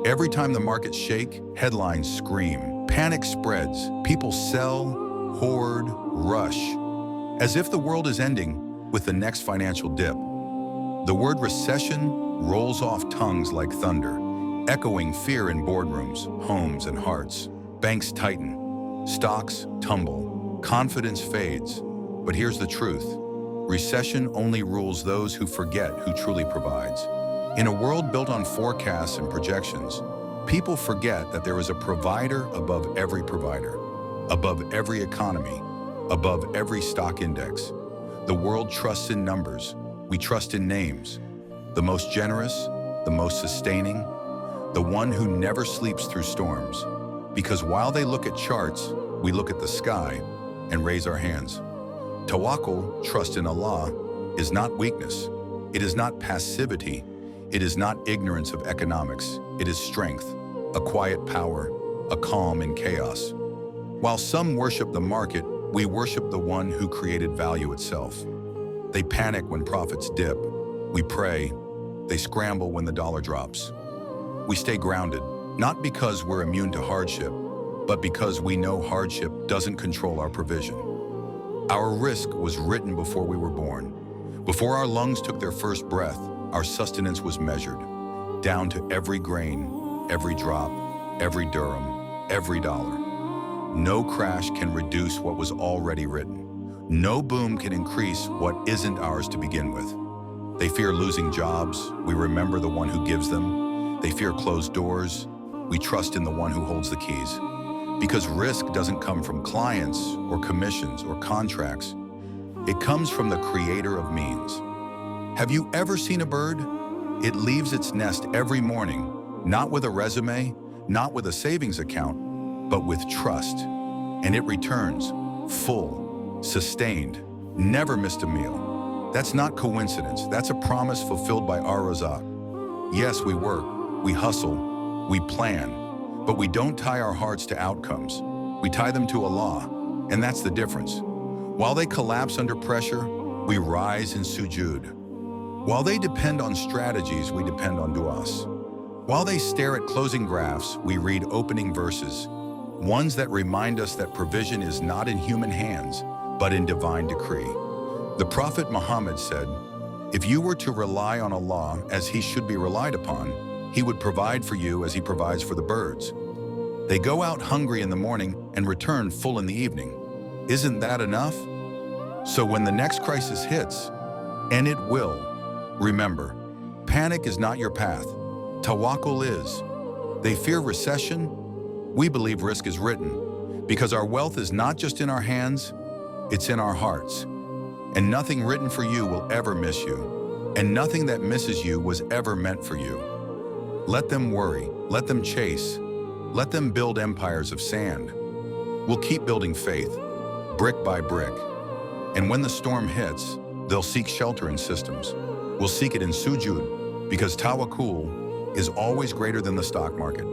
Every time the markets shake, headlines scream. Panic spreads. People sell, hoard, rush, as if the world is ending with the next financial dip. The word recession rolls off tongues like thunder, echoing fear in boardrooms, homes, and hearts. Banks tighten, stocks tumble, confidence fades. But here's the truth. Recession only rules those who forget who truly provides. In a world built on forecasts and projections, people forget that there is a provider above every provider, above every economy, above every stock index. The world trusts in numbers. We trust in names. The most generous, the most sustaining, the one who never sleeps through storms. Because while they look at charts, we look at the sky and raise our hands. Tawakkul, trust in Allah, is not weakness. It is not passivity. It is not ignorance of economics. It is strength, a quiet power, a calm in chaos. While some worship the market, we worship the one who created value itself. They panic when profits dip. We pray. They scramble when the dollar drops. We stay grounded, not because we're immune to hardship, but because we know hardship doesn't control our provision. Our risk was written before we were born. Before our lungs took their first breath, our sustenance was measured, down to every grain, every drop, every dirham, every dollar. No crash can reduce what was already written. No boom can increase what isn't ours to begin with. They fear losing jobs. We remember the one who gives them. They fear closed doors. We trust in the one who holds the keys. Because risk doesn't come from clients or commissions or contracts. It comes from the creator of means. Have you ever seen a bird? It leaves its nest every morning, not with a resume, not with a savings account, but with trust. And it returns, full, sustained, never missed a meal. That's not coincidence. That's a promise fulfilled by our Rizq. Yes, we work, we hustle, we plan, but we don't tie our hearts to outcomes. We tie them to Allah, and that's the difference. While they collapse under pressure, we rise in sujood. While they depend on strategies, we depend on du'as. While they stare at closing graphs, we read opening verses, ones that remind us that provision is not in human hands, but in divine decree. The Prophet Muhammad said, if you were to rely on Allah as he should be relied upon, he would provide for you as he provides for the birds. They go out hungry in the morning and return full in the evening. Isn't that enough? So when the next crisis hits, and it will, remember, panic is not your path. Tawakkul is. They fear recession. We believe Rizq is written, because our wealth is not just in our hands, it's in our hearts. And nothing written for you will ever miss you, and nothing that misses you was ever meant for you. Let them worry, let them chase, let them build empires of sand. We'll keep building faith, brick by brick. And when the storm hits, they'll seek shelter in systems. We'll seek it in sujood, because tawakkul is always greater than the stock market.